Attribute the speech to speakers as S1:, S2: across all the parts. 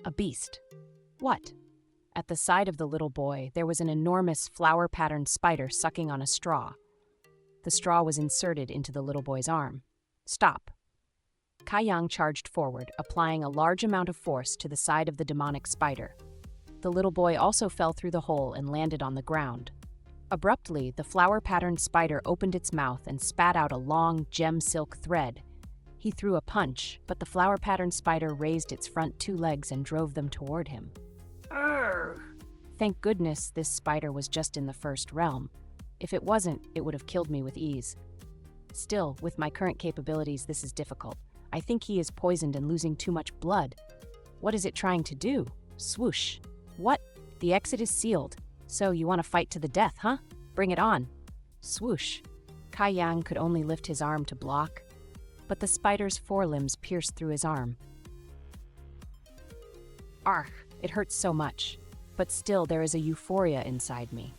S1: A beast. What? At the side of the little boy, there was an enormous flower-patterned spider sucking on a straw. The straw was inserted into the little boy's arm. Stop. Kai Yang charged forward, applying a large amount of force to the side of the demonic spider. The little boy also fell through the hole and landed on the ground. Abruptly, the flower-patterned spider opened its mouth and spat out a long gem silk thread. He threw a punch, but the flower-patterned spider raised its front two legs and drove them toward him.
S2: Arr!
S1: Thank goodness this spider was just in the first realm. If it wasn't, it would have killed me with ease. Still, with my current capabilities, this is difficult. I think he is poisoned and losing too much blood. What is it trying to do? Swoosh. What? The exit is sealed. So you want to fight to the death, huh? Bring it on. Swoosh. Kai Yang could only lift his arm to block, but the spider's forelimbs pierced through his arm. Argh, it hurts so much, but still there is a euphoria inside me.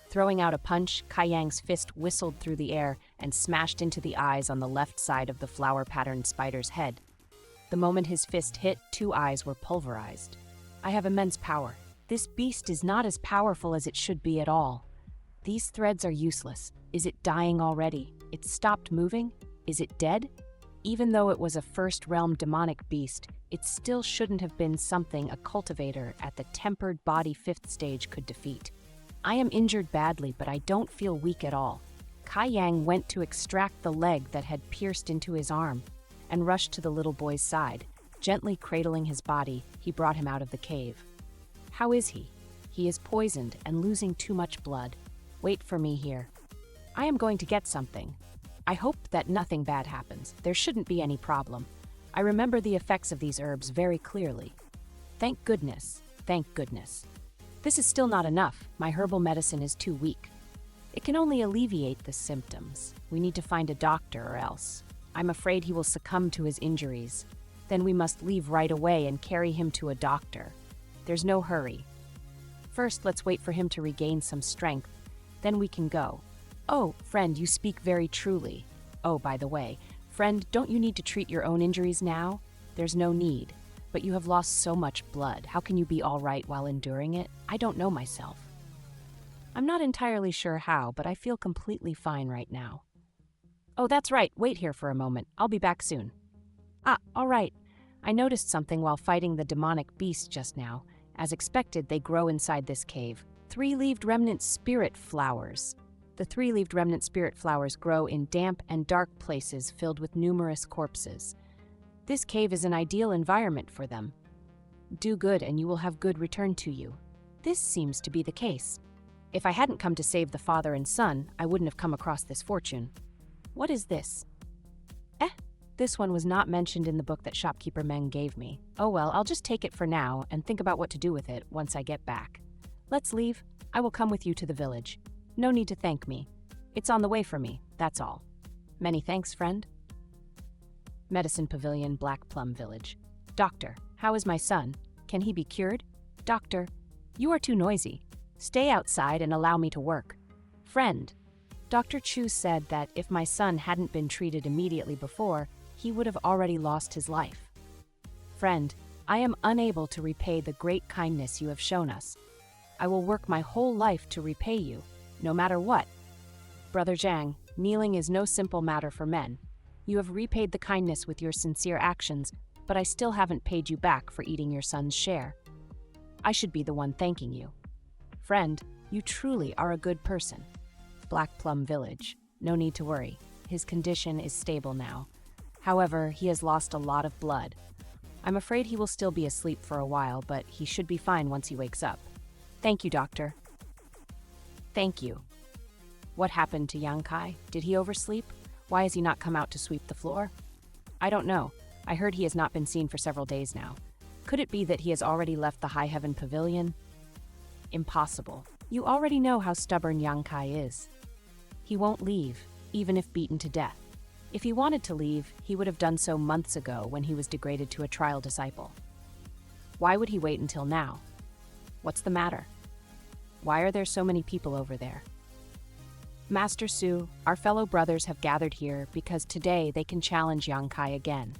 S1: Throwing out a punch, Kai Yang's fist whistled through the air and smashed into the eyes on the left side of the flower-patterned spider's head. The moment his fist hit, two eyes were pulverized. I have immense power. This beast is not as powerful as it should be at all. These threads are useless. Is it dying already? It stopped moving? Is it dead? Even though it was a first-realm demonic beast, it still shouldn't have been something a cultivator at the tempered body 5th stage could defeat. I am injured badly, but I don't feel weak at all. Kai Yang went to extract the leg that had pierced into his arm and rushed to the little boy's side. Gently cradling his body, he brought him out of the cave. How is he? He is poisoned and losing too much blood. Wait for me here. I am going to get something. I hope that nothing bad happens. There shouldn't be any problem. I remember the effects of these herbs very clearly. Thank goodness. Thank goodness. This is still not enough. My herbal medicine is too weak. It can only alleviate the symptoms. We need to find a doctor or else. I'm afraid he will succumb to his injuries. Then we must leave right away and carry him to a doctor. There's no hurry. First, let's wait for him to regain some strength. Then we can go. Oh, friend, you speak very truly. Oh, by the way, friend, don't you need to treat your own injuries now? There's no need. But you have lost so much blood. How can you be all right while enduring it? I don't know myself. I'm not entirely sure how, but I feel completely fine right now. Oh, that's right. Wait here for a moment. I'll be back soon. Ah, all right. I noticed something while fighting the demonic beast just now. As expected, they grow inside this cave. 3-leaved remnant spirit flowers. The 3-leaved remnant spirit flowers grow in damp and dark places filled with numerous corpses. This cave is an ideal environment for them. Do good and you will have good return to you. This seems to be the case. If I hadn't come to save the father and son, I wouldn't have come across this fortune. What is this? This one was not mentioned in the book that shopkeeper Meng gave me. Oh well, I'll just take it for now and think about what to do with it once I get back. Let's leave. I will come with you to the village. No need to thank me. It's on the way for me, that's all. Many thanks, friend. Medicine Pavilion, Black Plum Village. Doctor, how is my son? Can he be cured? Doctor, you are too noisy. Stay outside and allow me to work. Friend, Dr. Chu said that if my son hadn't been treated immediately before, he would have already lost his life. Friend, I am unable to repay the great kindness you have shown us. I will work my whole life to repay you, no matter what. Brother Zhang, kneeling is no simple matter for men. You have repaid the kindness with your sincere actions, but I still haven't paid you back for eating your son's share. I should be the one thanking you. Friend, you truly are a good person. Black Plum Village. No need to worry. His condition is stable now. However, he has lost a lot of blood. I'm afraid he will still be asleep for a while, but he should be fine once he wakes up. Thank you, doctor. Thank you. What happened to Yang Kai? Did he oversleep? Why has he not come out to sweep the floor? I don't know. I heard he has not been seen for several days now. Could it be that he has already left the High Heaven Pavilion? Impossible. You already know how stubborn Yang Kai is. He won't leave, even if beaten to death. If he wanted to leave, he would have done so months ago when he was degraded to a trial disciple. Why would he wait until now? What's the matter? Why are there so many people over there? Master Su, our fellow brothers have gathered here because today they can challenge Yang Kai again.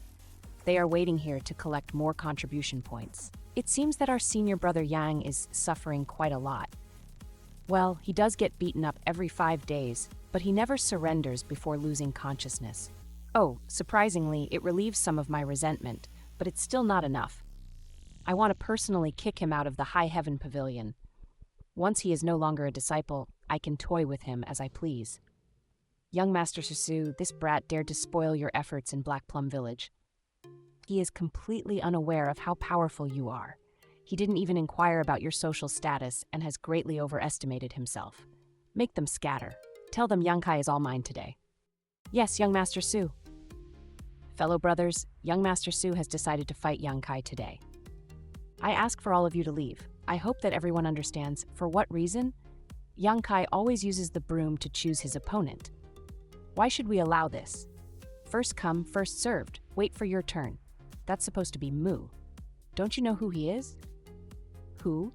S1: They are waiting here to collect more contribution points. It seems that our senior brother Yang is suffering quite a lot. Well, he does get beaten up every 5 days, but he never surrenders before losing consciousness. Oh, surprisingly, it relieves some of my resentment, but it's still not enough. I want to personally kick him out of the Heaven Pavilion. Once he is no longer a disciple, I can toy with him as I please. Young Master Susu, this brat dared to spoil your efforts in Black Plum Village. He is completely unaware of how powerful you are. He didn't even inquire about your social status and has greatly overestimated himself. Make them scatter. Tell them Yang Kai is all mine today. Yes, young Master Su. Fellow brothers, young Master Su has decided to fight Yang Kai today. I ask for all of you to leave. I hope that everyone understands for what reason. Yang Kai always uses the broom to choose his opponent. Why should we allow this? First come, first served. Wait for your turn. That's supposed to be Mu. Don't you know who he is? Who?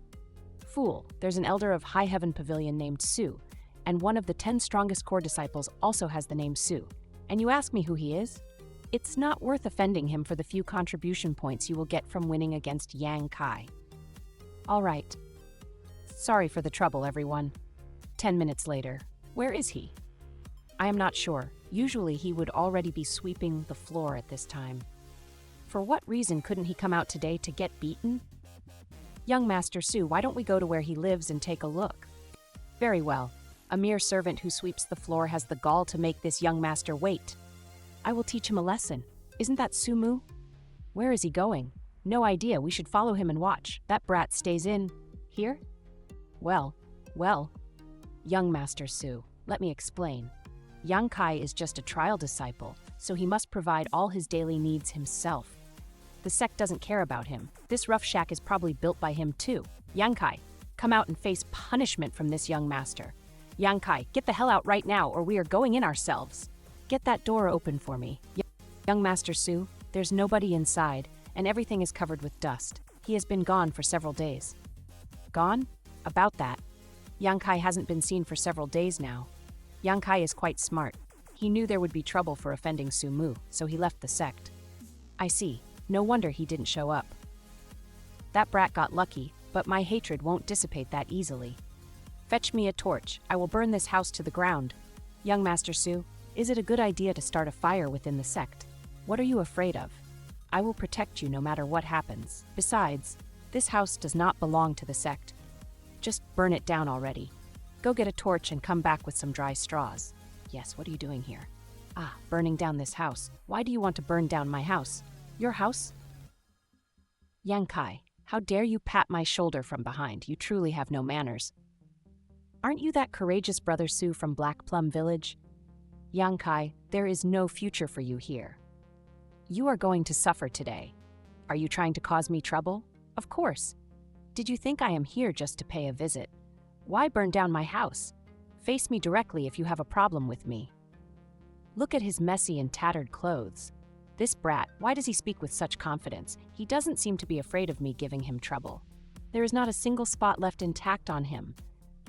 S1: Fool, there's an elder of High Heaven Pavilion named Su, and one of the 10 strongest core disciples also has the name Su. And you ask me who he is? It's not worth offending him for the few contribution points you will get from winning against Yang Kai. All right. Sorry for the trouble, everyone. 10 minutes later. Where is he? I am not sure. Usually he would already be sweeping the floor at this time. For what reason couldn't he come out today to get beaten? Young Master Su, why don't we go to where he lives and take a look? Very well. A mere servant who sweeps the floor has the gall to make this young master wait. I will teach him a lesson. Isn't that Sumu? Where is he going? No idea. We should follow him and watch. That brat stays in here? Well. Young Master Su, let me explain. Yang Kai is just a trial disciple, so he must provide all his daily needs himself. The sect doesn't care about him. This rough shack is probably built by him too. Yang Kai, come out and face punishment from this young master. Yang Kai, get the hell out right now or we are going in ourselves. Get that door open for me. Young Master Su, there's nobody inside, and everything is covered with dust. He has been gone for several days. Gone? About that. Yang Kai hasn't been seen for several days now. Yang Kai is quite smart. He knew there would be trouble for offending Sumu, so he left the sect. I see. No wonder he didn't show up. That brat got lucky, but my hatred won't dissipate that easily. Fetch me a torch. I will burn this house to the ground. Young Master Su, is it a good idea to start a fire within the sect? What are you afraid of? I will protect you no matter what happens. Besides, this house does not belong to the sect. Just burn it down already. Go get a torch and come back with some dry straws. Yes, what are you doing here? Ah, burning down this house. Why do you want to burn down my house? Your house? Yang Kai, how dare you pat my shoulder from behind? You truly have no manners. Aren't you that courageous brother Su from Black Plum Village? Yang Kai, there is no future for you here. You are going to suffer today. Are you trying to cause me trouble? Of course. Did you think I am here just to pay a visit? Why burn down my house? Face me directly if you have a problem with me. Look at his messy and tattered clothes. This brat, why does he speak with such confidence? He doesn't seem to be afraid of me giving him trouble. There is not a single spot left intact on him.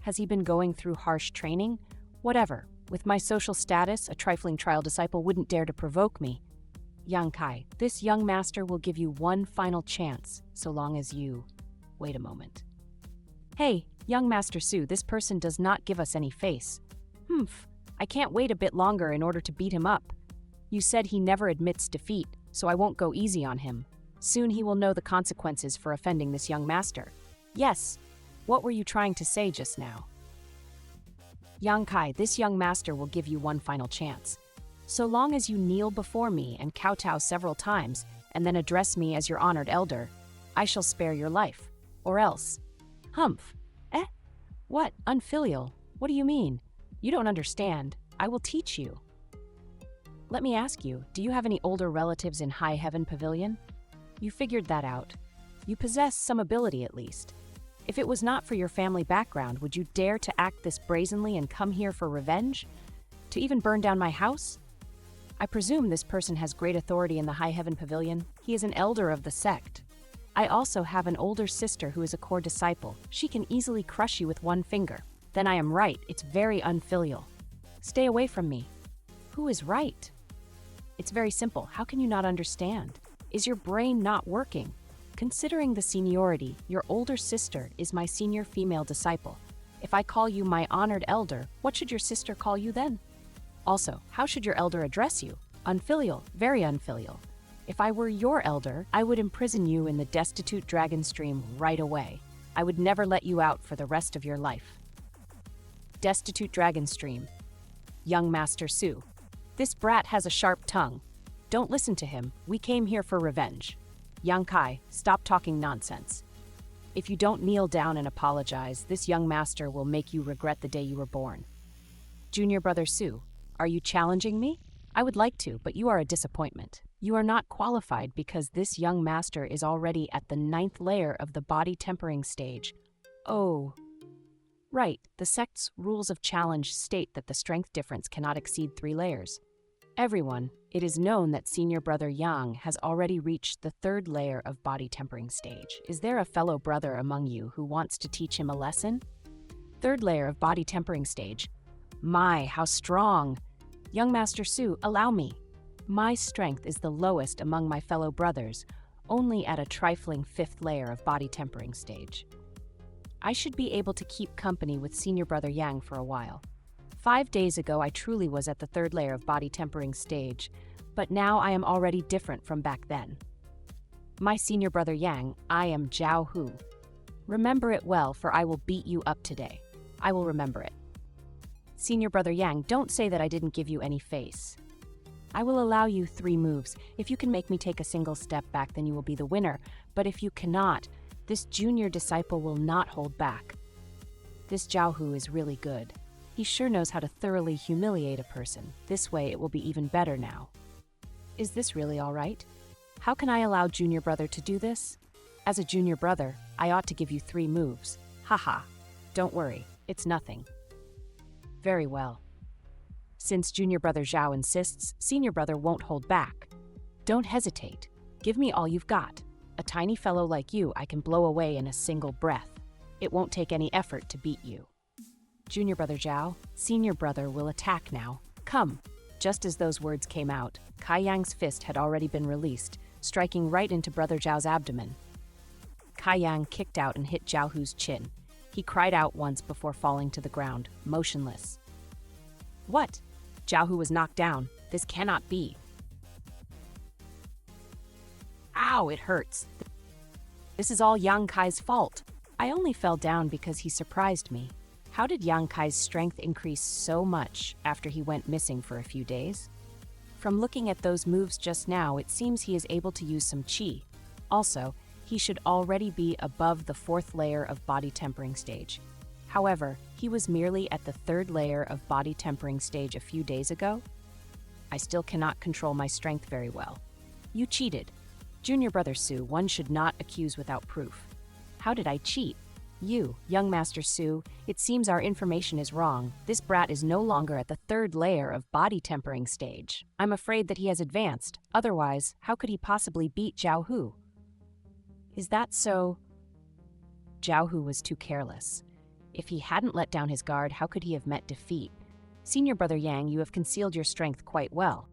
S1: Has he been going through harsh training? Whatever. With my social status, a trifling trial disciple wouldn't dare to provoke me. Yang Kai, this young master will give you one final chance, so long as you... Wait a moment. Hey, young Master Su, this person does not give us any face. I can't wait a bit longer in order to beat him up. You said he never admits defeat, so I won't go easy on him. Soon he will know the consequences for offending this young master. Yes, what were you trying to say just now? Yang Kai, this young master will give you one final chance. So long as you kneel before me and kowtow several times, and then address me as your honored elder, I shall spare your life. Or else. Humph. What? Unfilial? What do you mean? You don't understand. I will teach you. Let me ask you, do you have any older relatives in High Heaven Pavilion? You figured that out. You possess some ability at least. If it was not for your family background, would you dare to act this brazenly and come here for revenge? To even burn down my house? I presume this person has great authority in the High Heaven Pavilion. He is an elder of the sect. I also have an older sister who is a core disciple. She can easily crush you with one finger. Then I am right. It's very unfilial. Stay away from me. Who is right? It's very simple. How can you not understand? Is your brain not working? Considering the seniority, your older sister is my senior female disciple. If I call you my honored elder, what should your sister call you then? Also, how should your elder address you? Unfilial, very unfilial. If I were your elder, I would imprison you in the destitute dragon stream right away. I would never let you out for the rest of your life. Destitute dragon stream. Young Master Su. This brat has a sharp tongue. Don't listen to him. We came here for revenge. Yang Kai, stop talking nonsense. If you don't kneel down and apologize, this young master will make you regret the day you were born. Junior brother Su, are you challenging me? I would like to, but you are a disappointment. You are not qualified because this young master is already at the 9th layer of the body tempering stage. Oh. Right, the sect's rules of challenge state that the strength difference cannot exceed 3 layers. Everyone, it is known that senior brother Yang has already reached the 3rd layer of body tempering stage. Is there a fellow brother among you who wants to teach him a lesson? 3rd layer of body tempering stage. My, how strong! Young Master Su, allow me. My strength is the lowest among my fellow brothers, only at a trifling 5th layer of body tempering stage. I should be able to keep company with senior brother Yang for a while. 5 days ago, I truly was at the 3rd layer of body tempering stage, but now I am already different from back then. My senior brother Yang, I am Zhao Hu. Remember it well, for I will beat you up today. I will remember it. Senior brother Yang, don't say that I didn't give you any face. I will allow you 3 moves. If you can make me take a single step back, then you will be the winner. But if you cannot, this junior disciple will not hold back. This Zhao Hu is really good. He sure knows how to thoroughly humiliate a person. This way it will be even better now. Is this really all right? How can I allow junior brother to do this? As a junior brother, I ought to give you 3 moves. Haha. Don't worry, it's nothing. Very well. Since junior brother Zhao insists, senior brother won't hold back. Don't hesitate. Give me all you've got. A tiny fellow like you I can blow away in a single breath. It won't take any effort to beat you. Junior brother Zhao, senior brother will attack now. Come. Just as those words came out, Kai Yang's fist had already been released, striking right into brother Zhao's abdomen. Kai Yang kicked out and hit Zhao Hu's chin. He cried out once before falling to the ground, motionless. What? Zhao Hu was knocked down. This cannot be. Ow, it hurts. This is all Yang Kai's fault. I only fell down because he surprised me. How did Yang Kai's strength increase so much after he went missing for a few days? From looking at those moves just now, it seems he is able to use some qi. Also, he should already be above the 4th layer of body tempering stage. However, he was merely at the 3rd layer of body tempering stage a few days ago. I still cannot control my strength very well. You cheated. Junior brother Su, one should not accuse without proof. How did I cheat? You, young Master Su, it seems our information is wrong. This brat is no longer at the 3rd layer of body tempering stage. I'm afraid that he has advanced. Otherwise, how could he possibly beat Zhao Hu? Is that so? Zhao Hu was too careless. If he hadn't let down his guard, how could he have met defeat? Senior brother Yang, you have concealed your strength quite well.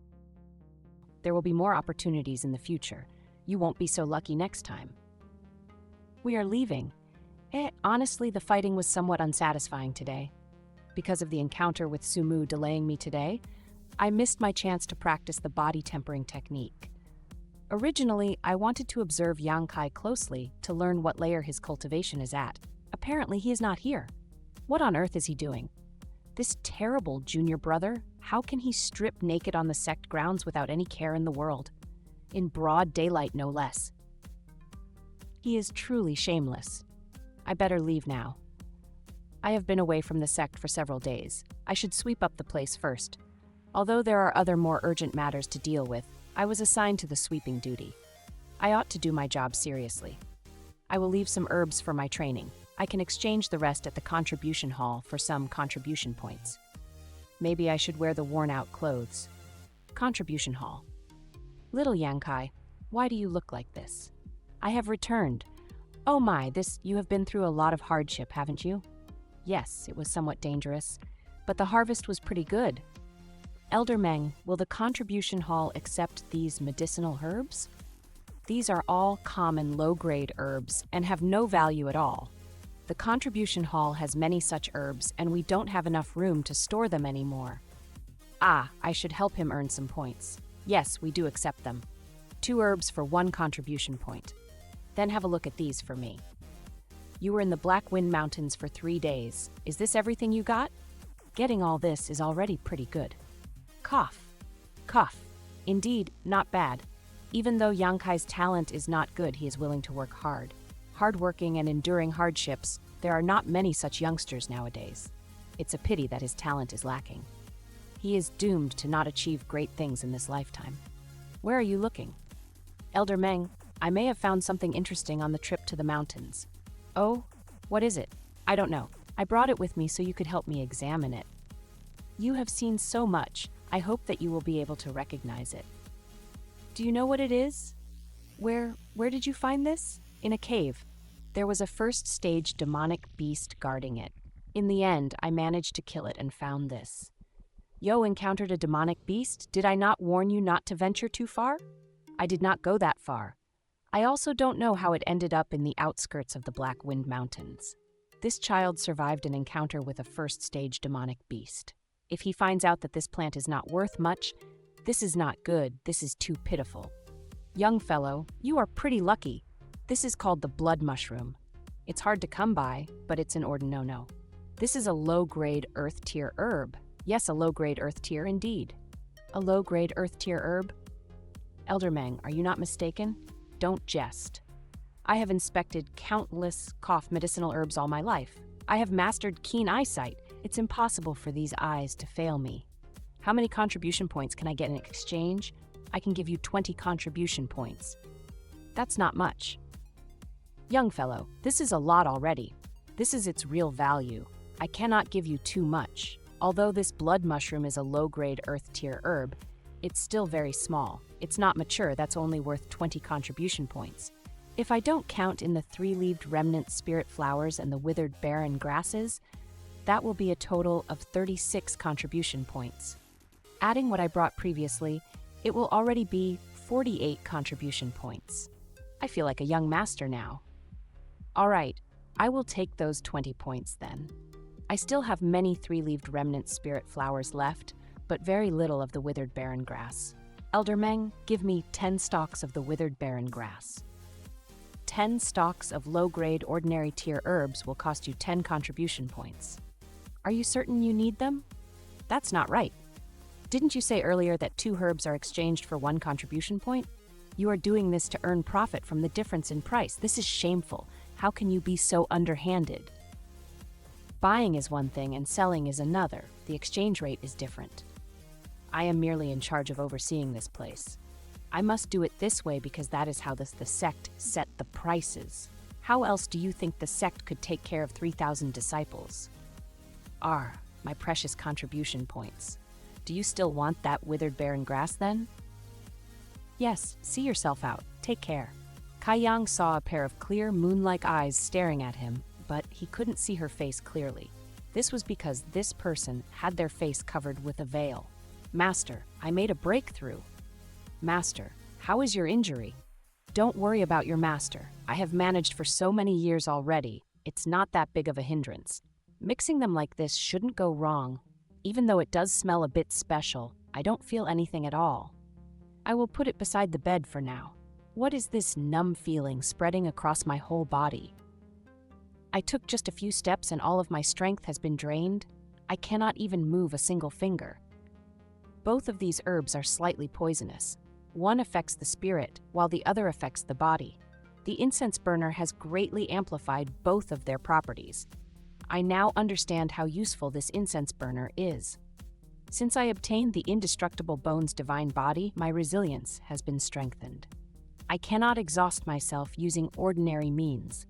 S1: There will be more opportunities in the future. You won't be so lucky next time. We are leaving. Honestly, the fighting was somewhat unsatisfying today. Because of the encounter with Sumu delaying me today, I missed my chance to practice the body tempering technique. Originally, I wanted to observe Yang Kai closely to learn what layer his cultivation is at. Apparently, he is not here. What on earth is he doing? This terrible junior brother, how can he strip naked on the sect grounds without any care in the world? In broad daylight, no less. He is truly shameless. I better leave now. I have been away from the sect for several days. I should sweep up the place first. Although there are other more urgent matters to deal with, I was assigned to the sweeping duty. I ought to do my job seriously. I will leave some herbs for my training. I can exchange the rest at the contribution hall for some contribution points. Maybe I should wear the worn-out clothes. Contribution hall. Little Yang Kai, why do you look like this? I have returned. Oh my, you have been through a lot of hardship, haven't you? Yes, it was somewhat dangerous, but the harvest was pretty good. Elder Meng, will the contribution hall accept these medicinal herbs? These are all common low-grade herbs and have no value at all. The contribution hall has many such herbs, and we don't have enough room to store them anymore. Ah, I should help him earn some points. Yes, we do accept them. 2 herbs for 1 contribution point. Then have a look at these for me. You were in the Black Wind Mountains for 3 days. Is this everything you got? Getting all this is already pretty good. Cough. Cough. Indeed, not bad. Even though Yankai's talent is not good, he is willing to work hard. Hardworking and enduring hardships, there are not many such youngsters nowadays. It's a pity that his talent is lacking. He is doomed to not achieve great things in this lifetime. Where are you looking? Elder Meng, I may have found something interesting on the trip to the mountains. Oh, what is it? I don't know. I brought it with me so you could help me examine it. You have seen so much, I hope that you will be able to recognize it. Do you know what it is? Where did you find this? In a cave. There was a first-stage demonic beast guarding it. In the end, I managed to kill it and found this. Yo encountered a demonic beast? Did I not warn you not to venture too far? I did not go that far. I also don't know how it ended up in the outskirts of the Black Wind Mountains. This child survived an encounter with a first-stage demonic beast. If he finds out that this plant is not worth much, this is not good, this is too pitiful. Young fellow, you are pretty lucky. This is called the blood mushroom. It's hard to come by, but it's an no. This is a low-grade earth tier herb. Yes, a low-grade earth tier indeed. A low-grade earth tier herb? Elder Meng, are you not mistaken? Don't jest. I have inspected countless cough medicinal herbs all my life. I have mastered keen eyesight. It's impossible for these eyes to fail me. How many contribution points can I get in exchange? I can give you 20 contribution points. That's not much. Young fellow, this is a lot already. This is its real value. I cannot give you too much. Although this blood mushroom is a low-grade earth tier herb, it's still very small. It's not mature, that's only worth 20 contribution points. If I don't count in the 3-leaved remnant spirit flowers and the withered barren grasses, that will be a total of 36 contribution points. Adding what I brought previously, it will already be 48 contribution points. I feel like a young master now. All right, I will take those 20 points then. I still have many 3-leaved remnant spirit flowers left, but very little of the withered barren grass. Elder Meng, give me 10 stalks of the withered barren grass. 10 stalks of low-grade ordinary tier herbs will cost you 10 contribution points. Are you certain you need them? That's not right. Didn't you say earlier that 2 herbs are exchanged for 1 contribution point? You are doing this to earn profit from the difference in price. This is shameful. How can you be so underhanded? Buying is one thing and selling is another. The exchange rate is different. I am merely in charge of overseeing this place. I must do it this way because that is how the sect set the prices. How else do you think the sect could take care of 3,000 disciples? My precious contribution points. Do you still want that withered barren grass then? Yes, see yourself out. Take care. Kai Yang saw a pair of clear, moon-like eyes staring at him, but he couldn't see her face clearly. This was because this person had their face covered with a veil. Master, I made a breakthrough. Master, how is your injury? Don't worry about your master. I have managed for so many years already. It's not that big of a hindrance. Mixing them like this shouldn't go wrong. Even though it does smell a bit special, I don't feel anything at all. I will put it beside the bed for now. What is this numb feeling spreading across my whole body? I took just a few steps and all of my strength has been drained. I cannot even move a single finger. Both of these herbs are slightly poisonous. One affects the spirit, while the other affects the body. The incense burner has greatly amplified both of their properties. I now understand how useful this incense burner is. Since I obtained the indestructible Bones divine body, my resilience has been strengthened. I cannot exhaust myself using ordinary means,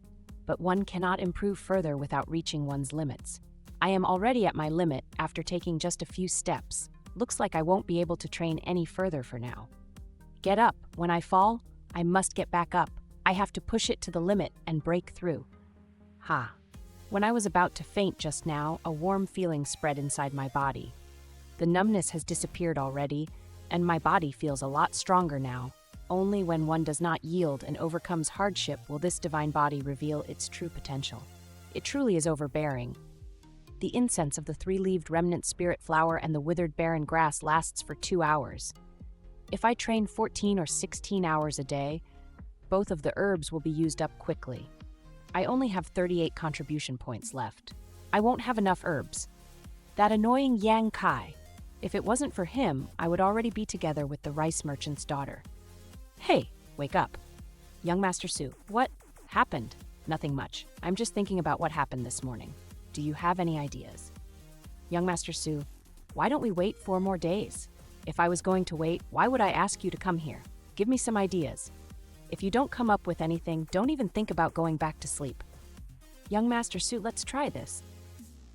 S1: but one cannot improve further without reaching one's limits. I am already at my limit after taking just a few steps. Looks like I won't be able to train any further for now. Get up. When I fall, I must get back up. I have to push it to the limit and break through. Ha. When I was about to faint just now, a warm feeling spread inside my body. The numbness has disappeared already, and my body feels a lot stronger now. Only when one does not yield and overcomes hardship will this divine body reveal its true potential. It truly is overbearing. The incense of the three-leaved remnant spirit flower and the withered barren grass lasts for 2 hours. If I train 14 or 16 hours a day, both of the herbs will be used up quickly. I only have 38 contribution points left. I won't have enough herbs. That annoying Yang Kai. If it wasn't for him, I would already be together with the rice merchant's daughter. Hey, wake up. Young Master Su, what happened? Nothing much. I'm just thinking about what happened this morning. Do you have any ideas? Young Master Su, why don't we wait 4 more days? If I was going to wait, why would I ask you to come here? Give me some ideas. If you don't come up with anything, don't even think about going back to sleep. Young Master Su, let's try this.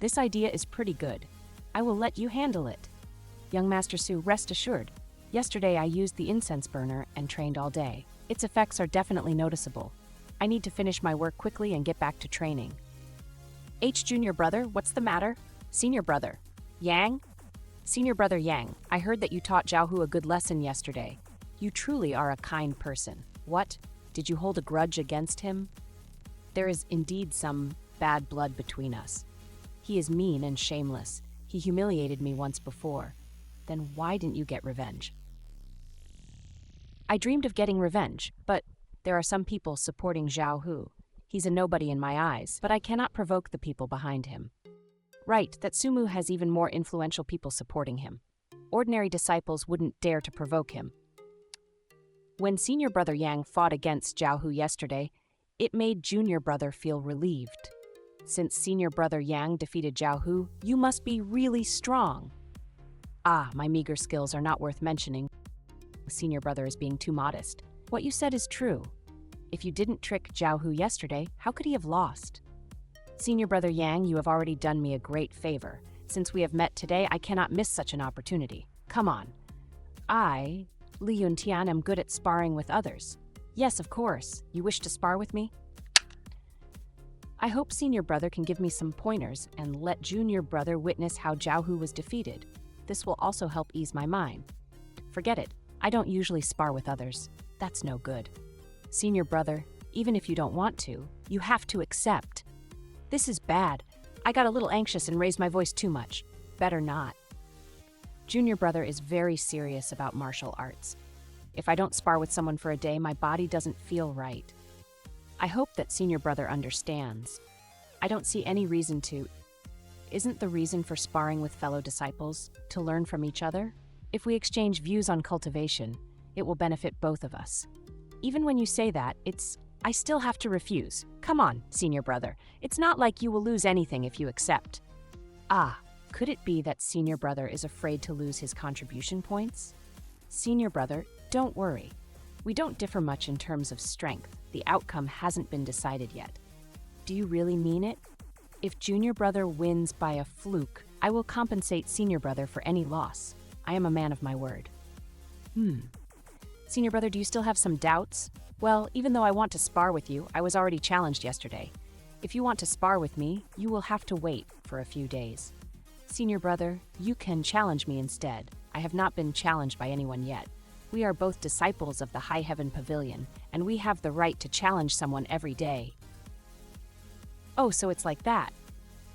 S1: This idea is pretty good. I will let you handle it. Young Master Su, rest assured. Yesterday I used the incense burner and trained all day. Its effects are definitely noticeable. I need to finish my work quickly and get back to training. Junior brother, what's the matter? Senior brother. Yang? Senior brother Yang, I heard that you taught Zhaohu a good lesson yesterday. You truly are a kind person. What? Did you hold a grudge against him? There is indeed some bad blood between us. He is mean and shameless. He humiliated me once before. Then why didn't you get revenge? I dreamed of getting revenge, but there are some people supporting Zhaohu. He's a nobody in my eyes, but I cannot provoke the people behind him. Right, that Sumu has even more influential people supporting him. Ordinary disciples wouldn't dare to provoke him. When Senior Brother Yang fought against Zhaohu yesterday, it made Junior Brother feel relieved. Since Senior Brother Yang defeated Zhaohu, you must be really strong. Ah, my meager skills are not worth mentioning. Senior Brother is being too modest. What you said is true. If you didn't trick Zhaohu yesterday, how could he have lost? Senior Brother Yang, you have already done me a great favor. Since we have met today, I cannot miss such an opportunity. Come on. I, Li Yuntian, am good at sparring with others. Yes, of course. You wish to spar with me? I hope Senior Brother can give me some pointers and let Junior Brother witness how Zhaohu was defeated. This will also help ease my mind. Forget it. I don't usually spar with others. That's no good. Senior Brother, even if you don't want to, you have to accept. This is bad. I got a little anxious and raised my voice too much. Better not. Junior Brother is very serious about martial arts. If I don't spar with someone for a day, my body doesn't feel right. I hope that Senior Brother understands. I don't see any reason to. Isn't the reason for sparring with fellow disciples to learn from each other? If we exchange views on cultivation, it will benefit both of us. Even when you say that, I still have to refuse. Come on, Senior Brother. It's not like you will lose anything if you accept. Ah, could it be that Senior Brother is afraid to lose his contribution points? Senior Brother, don't worry. We don't differ much in terms of strength. The outcome hasn't been decided yet. Do you really mean it? If Junior Brother wins by a fluke, I will compensate Senior Brother for any loss. I am a man of my word. Senior Brother, do you still have some doubts? Well, even though I want to spar with you, I was already challenged yesterday. If you want to spar with me, you will have to wait for a few days. Senior Brother, you can challenge me instead. I have not been challenged by anyone yet. We are both disciples of the High Heaven Pavilion, and we have the right to challenge someone every day. Oh, so it's like that.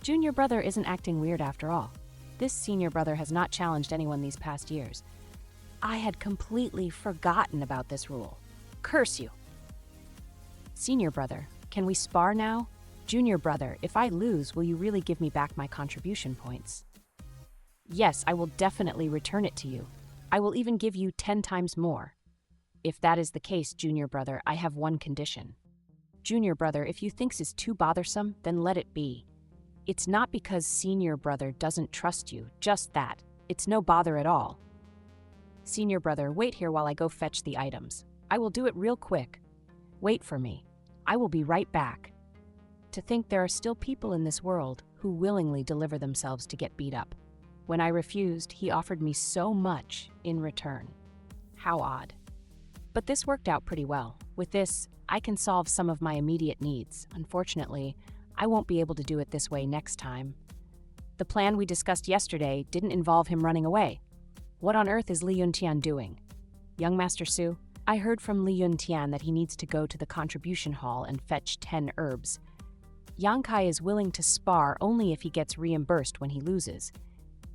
S1: Junior Brother isn't acting weird after all. This Senior Brother has not challenged anyone these past years. I had completely forgotten about this rule. Curse you. Senior Brother, can we spar now? Junior Brother, if I lose, will you really give me back my contribution points? Yes, I will definitely return it to you. I will even give you 10 times more. If that is the case, Junior Brother, I have one condition. Junior Brother, if you think this is too bothersome, then let it be. It's not because Senior Brother doesn't trust you, just that. It's no bother at all. Senior Brother, wait here while I go fetch the items. I will do it real quick. Wait for me. I will be right back. To think there are still people in this world who willingly deliver themselves to get beat up. When I refused, he offered me so much in return. How odd. But this worked out pretty well. With this, I can solve some of my immediate needs. Unfortunately, I won't be able to do it this way next time. The plan we discussed yesterday didn't involve him running away. What on earth is Li Yuntian doing? Young Master Su, I heard from Li Yuntian that he needs to go to the contribution hall and fetch 10 herbs. Yang Kai is willing to spar only if he gets reimbursed when he loses.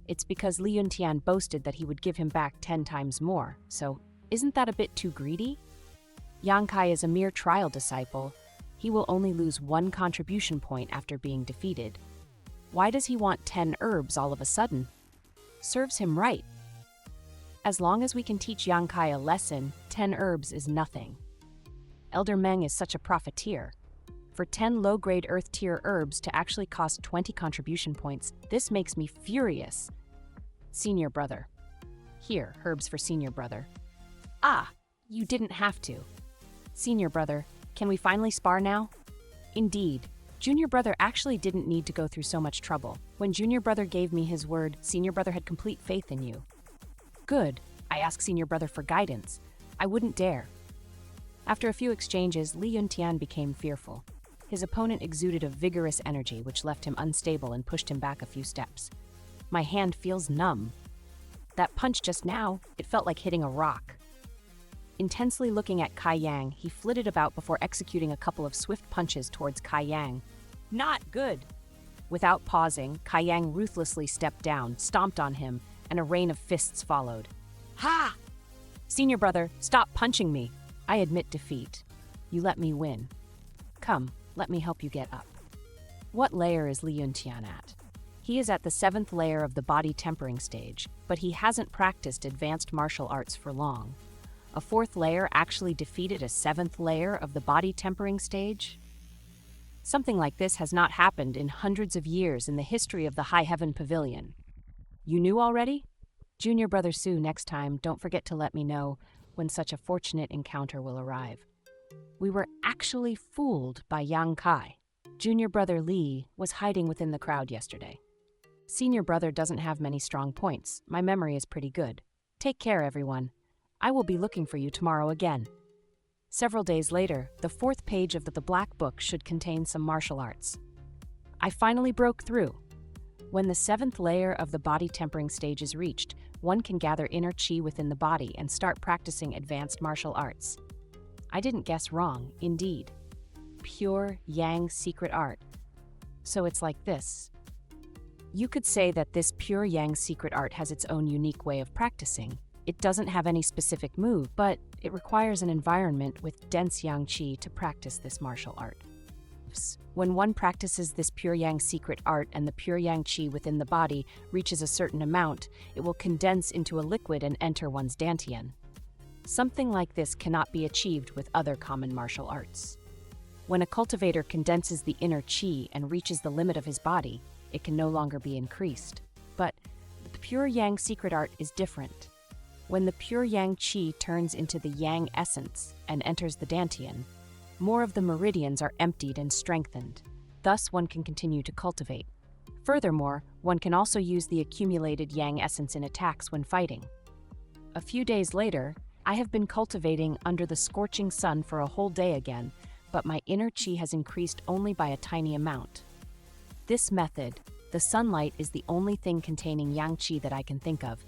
S1: It's because Li Yuntian boasted that he would give him back 10 times more, so isn't that a bit too greedy? Yang Kai is a mere trial disciple. He will only lose 1 contribution point after being defeated. Why does he want 10 herbs all of a sudden? Serves him right. As long as we can teach Yang Kai a lesson, 10 herbs is nothing. Elder Meng is such a profiteer. For 10 low-grade Earth-tier herbs to actually cost 20 contribution points, this makes me furious. Senior brother. Here, herbs for senior brother. Ah, you didn't have to. Senior brother, can we finally spar now? Indeed, junior brother actually didn't need to go through so much trouble. When junior brother gave me his word, senior brother had complete faith in you. Good, I asked senior brother for guidance. I wouldn't dare. After a few exchanges, Li Yuntian became fearful. His opponent exuded a vigorous energy which left him unstable and pushed him back a few steps. My hand feels numb. That punch just now, it felt like hitting a rock. Intensely looking at Kai Yang, he flitted about before executing a couple of swift punches towards Kai Yang. Not good! Without pausing, Kai Yang ruthlessly stepped down, stomped on him, and a rain of fists followed. Ha! Senior brother, stop punching me. I admit defeat. You let me win. Come, let me help you get up. What layer is Li Yuntian at? He is at the 7th layer of the body tempering stage, but he hasn't practiced advanced martial arts for long. A 4th layer actually defeated a 7th layer of the body tempering stage? Something like this has not happened in hundreds of years in the history of the Heaven Pavilion. You knew already? Junior brother Su, next time, don't forget to let me know when such a fortunate encounter will arrive. We were actually fooled by Yang Kai. Junior brother Li was hiding within the crowd yesterday. Senior brother doesn't have many strong points. My memory is pretty good. Take care, everyone. I will be looking for you tomorrow again. Several days later, the 4th page of the Black Book should contain some martial arts. I finally broke through. When the 7th layer of the body tempering stage is reached, one can gather inner chi within the body and start practicing advanced martial arts. I didn't guess wrong, indeed. Pure Yang secret art. So it's like this. You could say that this pure Yang secret art has its own unique way of practicing. It doesn't have any specific move, but it requires an environment with dense Yang Qi to practice this martial art. When one practices this pure Yang secret art and the pure Yang Qi within the body reaches a certain amount, it will condense into a liquid and enter one's dantian. Something like this cannot be achieved with other common martial arts. When a cultivator condenses the inner Qi and reaches the limit of his body, it can no longer be increased. But the pure Yang secret art is different. When the pure Yang Qi turns into the Yang essence and enters the dantian, more of the meridians are emptied and strengthened. Thus, one can continue to cultivate. Furthermore, one can also use the accumulated Yang essence in attacks when fighting. A few days later, I have been cultivating under the scorching sun for a whole day again, but my inner Qi has increased only by a tiny amount. This method, the sunlight, is the only thing containing Yang Qi that I can think of.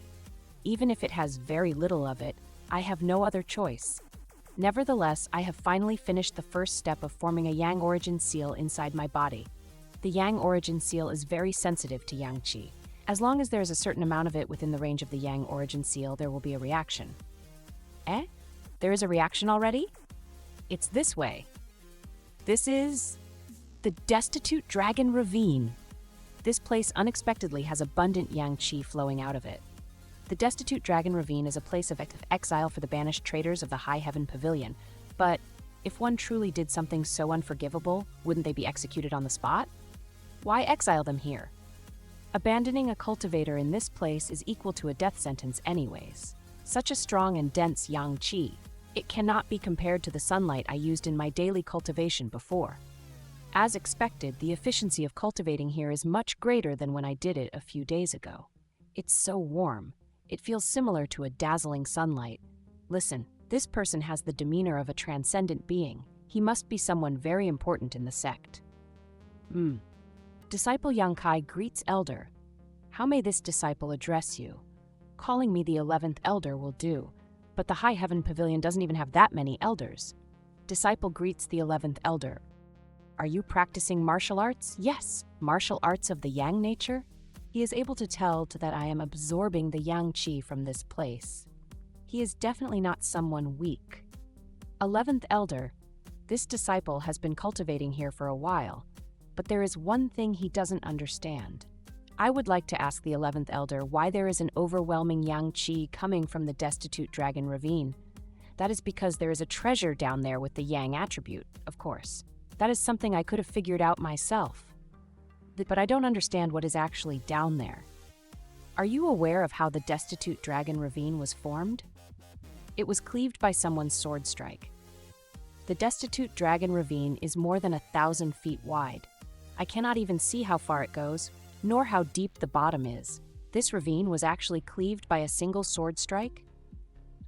S1: Even if it has very little of it, I have no other choice. Nevertheless, I have finally finished the first step of forming a Yang origin seal inside my body. The Yang origin seal is very sensitive to Yang Qi. As long as there is a certain amount of it within the range of the Yang origin seal, there will be a reaction. Eh? There is a reaction already? It's this way. This is the Destitute Dragon Ravine. This place unexpectedly has abundant Yang Qi flowing out of it. The Destitute Dragon Ravine is a place of exile for the banished traitors of the Heaven Pavilion, but if one truly did something so unforgivable, wouldn't they be executed on the spot? Why exile them here? Abandoning a cultivator in this place is equal to a death sentence anyways. Such a strong and dense Yang Qi. It cannot be compared to the sunlight I used in my daily cultivation before. As expected, the efficiency of cultivating here is much greater than when I did it a few days ago. It's so warm. It feels similar to a dazzling sunlight. Listen, this person has the demeanor of a transcendent being. He must be someone very important in the sect. Disciple Yang Kai greets Elder. How may this disciple address you? Calling me the 11th Elder will do. But the High Heaven Pavilion doesn't even have that many elders. Disciple greets the 11th elder. Are you practicing martial arts? Yes, martial arts of the yang nature. He is able to tell that I am absorbing the yang qi from this place. He is definitely not someone weak. 11th elder, this disciple has been cultivating here for a while, but there is one thing he doesn't understand. I would like to ask the 11th elder why there is an overwhelming yang qi coming from the destitute dragon ravine. That is because there is a treasure down there with the yang attribute, of course. That is something I could have figured out myself. But I don't understand what is actually down there. Are you aware of how the destitute dragon ravine was formed? It was cleaved by someone's sword strike. The destitute dragon ravine is more than 1,000 feet wide. I cannot even see how far it goes, nor how deep the bottom is. This ravine was actually cleaved by a single sword strike?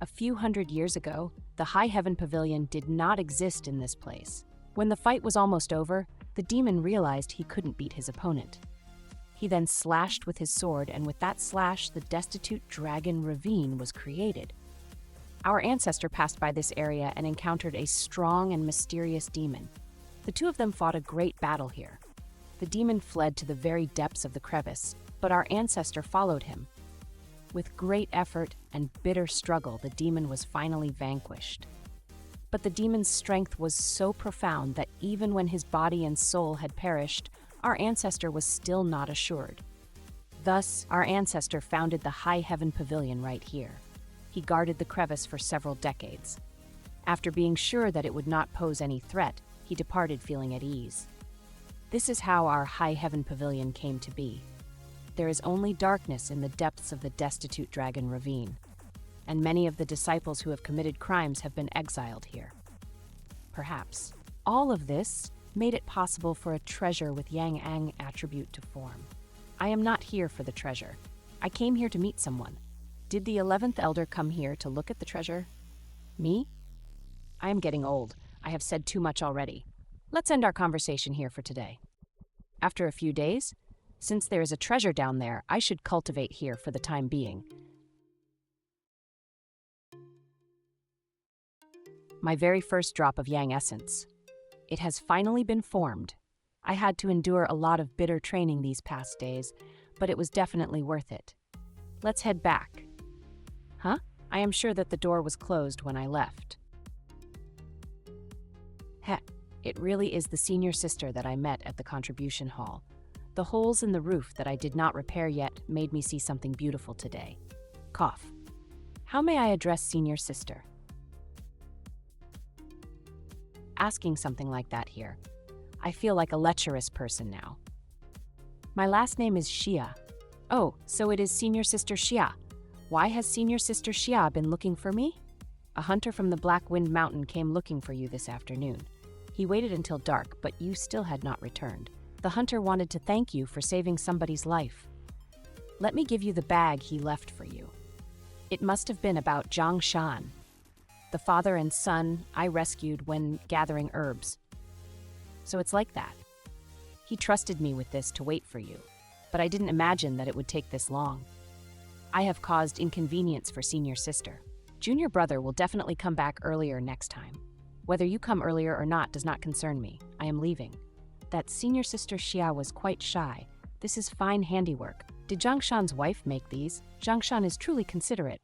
S1: A few hundred years ago, the High Heaven Pavilion did not exist in this place. When the fight was almost over, the demon realized he couldn't beat his opponent. He then slashed with his sword, and with that slash, the destitute dragon ravine was created. Our ancestor passed by this area and encountered a strong and mysterious demon. The two of them fought a great battle here. The demon fled to the very depths of the crevice, but our ancestor followed him. With great effort and bitter struggle, the demon was finally vanquished. But the demon's strength was so profound that even when his body and soul had perished, our ancestor was still not assured. Thus, our ancestor founded the High Heaven Pavilion right here. He guarded the crevice for several decades. After being sure that it would not pose any threat, he departed feeling at ease. This is how our High Heaven Pavilion came to be. There is only darkness in the depths of the destitute dragon ravine, and many of the disciples who have committed crimes have been exiled here. Perhaps all of this made it possible for a treasure with yang attribute to form. I am not here for the treasure. I came here to meet someone. Did the 11th elder come here to look at the treasure? Me? I am getting old. I have said too much already. Let's end our conversation here for today. After a few days, since there is a treasure down there, I should cultivate here for the time being. My very first drop of yang essence. It has finally been formed. I had to endure a lot of bitter training these past days, but it was definitely worth it. Let's head back. Huh? I am sure that the door was closed when I left. Heh, it really is the senior sister that I met at the contribution hall. The holes in the roof that I did not repair yet made me see something beautiful today. Cough. How may I address senior sister? Asking something like that here. I feel like a lecherous person now. My last name is Xia. Oh, so it is senior sister Xia. Why has senior sister Xia been looking for me? A hunter from the Black Wind Mountain came looking for you this afternoon. He waited until dark, but you still had not returned. The hunter wanted to thank you for saving somebody's life. Let me give you the bag he left for you. It must have been about Zhang Shan, the father and son I rescued when gathering herbs. So it's like that. He trusted me with this to wait for you, but I didn't imagine that it would take this long. I have caused inconvenience for senior sister. Junior brother will definitely come back earlier next time. Whether you come earlier or not does not concern me. I am leaving. That senior sister Xia was quite shy. This is fine handiwork. Did Zhang Shan's wife make these? Zhang Shan is truly considerate.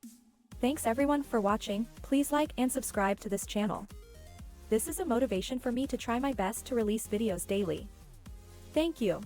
S2: Thanks everyone for watching. Please like and subscribe to this channel. This is a motivation for me to try my best to release videos daily. Thank you.